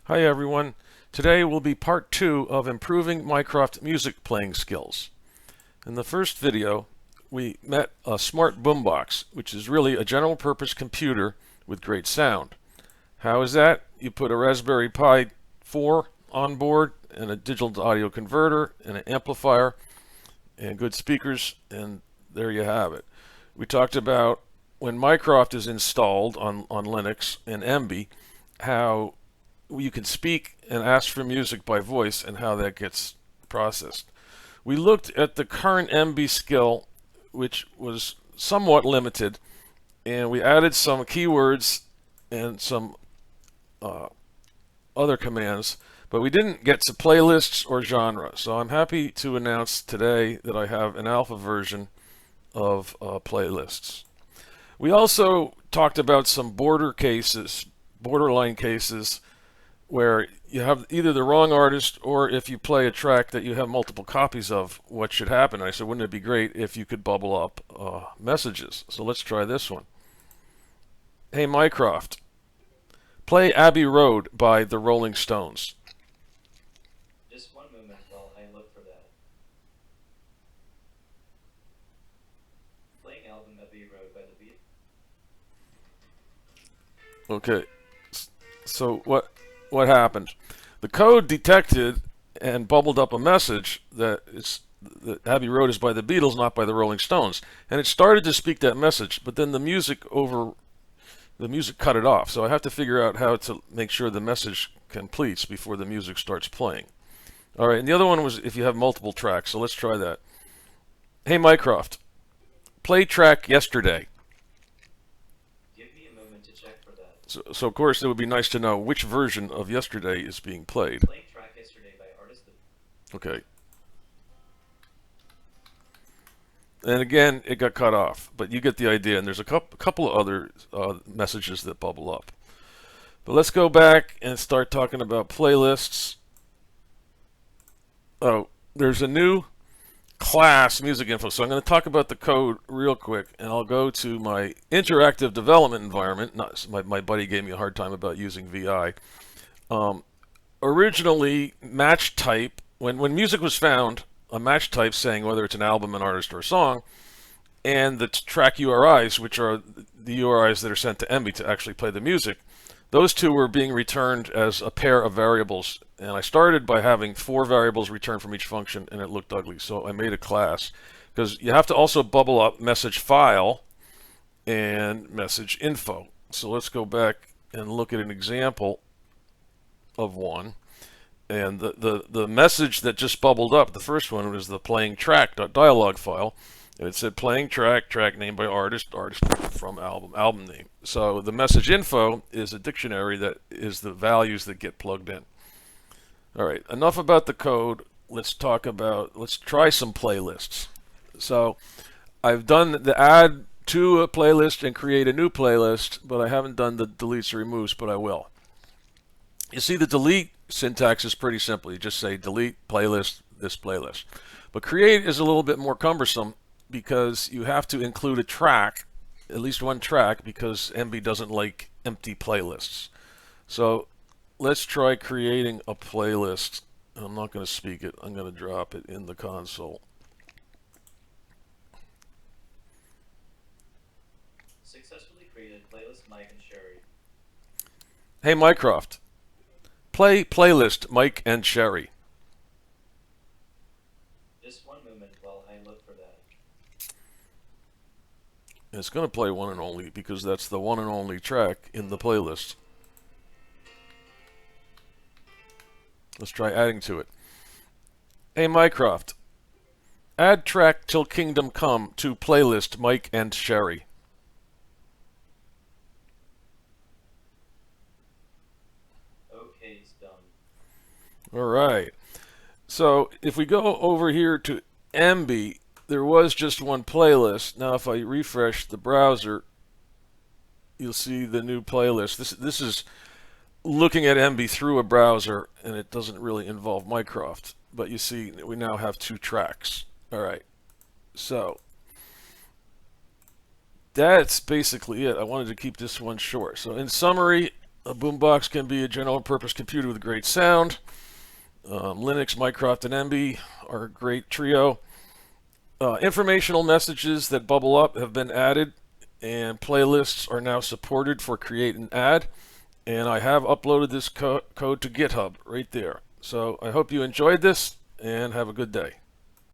Hi everyone. Today will be part 2 of improving Mycroft music playing skills. In the first video, we met a smart boombox, which is really a general purpose computer with great sound. How is that? You put a Raspberry Pi 4 on board and a digital to audio converter and an amplifier and good speakers, and there you have it. We talked about when Mycroft is installed on Linux and Emby, how you can speak and ask for music by voice and how that gets processed. We looked at the current Emby skill, which was somewhat limited, and we added some keywords and some other commands, but we didn't get to playlists or genre. So I'm happy to announce today that I have an alpha version of playlists. We also talked about some borderline cases, where you have either the wrong artist or if you play a track that you have multiple copies of, what should happen? And I said, wouldn't it be great if you could bubble up messages? So let's try this one. Hey Mycroft, play Abbey Road by the Rolling Stones. Just one moment while I look for that. Playing album Abbey Road by the Beatles. Okay, so what happened? The code detected and bubbled up a message that Abbey Road is by the Beatles, not by the Rolling Stones, and it started to speak that message, but then the music cut it off. So I have to figure out how to make sure the message completes before the music starts playing. All right, and the other one was if you have multiple tracks. So let's try that. Hey Mycroft, play track Yesterday. Give me a moment to check for that. So of course it would be nice to know which version of Yesterday is being played. Playing track Yesterday by artist. Okay. And again, it got cut off, but you get the idea. And there's a couple of other messages that bubble up. But let's go back and start talking about playlists. Oh, there's a new class, music info. So I'm going to talk about the code real quick, and I'll go to my interactive development environment. My buddy gave me a hard time about using VI. Originally, match type, when music was found, a match type saying whether it's an album, an artist, or a song, and the track URIs, which are the URIs that are sent to Emby to actually play the music, those two were being returned as a pair of variables. And I started by having 4 variables returned from each function, and it looked ugly. So I made a class, because you have to also bubble up message file and message info. So let's go back and look at an example of one. And the message that just bubbled up, the first one, was the playing track.dialog file. And it said playing track name by artist from album name. So the message info is a dictionary that is the values that get plugged in. All right, enough about the code. Let's try some playlists. So I've done the add to a playlist and create a new playlist, but I haven't done the deletes or removes, but I will. You see, the delete syntax is pretty simple. You just say delete playlist, this playlist. But create is a little bit more cumbersome because you have to include a track, at least one track, because Emby doesn't like empty playlists. So let's try creating a playlist. I'm not going to speak it. I'm going to drop it in the console. Successfully created playlist Mike and Sherry. Hey Mycroft, play playlist Mike and Sherry. Just one moment while I look for that. And it's going to play one and only because that's the one and only track in the playlist. Let's try adding to it. Hey Mycroft, add track Till Kingdom Come to playlist Mike and Sherry. Okay, it's done. All right. So if we go over here to Emby, there was just one playlist. Now if I refresh the browser, you'll see the new playlist. This is looking at Emby through a browser, and it doesn't really involve Mycroft. But you see, we now have 2 tracks. All right. So that's basically it. I wanted to keep this one short. So in summary, A boombox can be a general purpose computer with great sound. Linux, Mycroft, and Emby are a great trio. Informational messages that bubble up have been added, and playlists are now supported for create and add. And I have uploaded this code to GitHub right there. So I hope you enjoyed this and have a good day.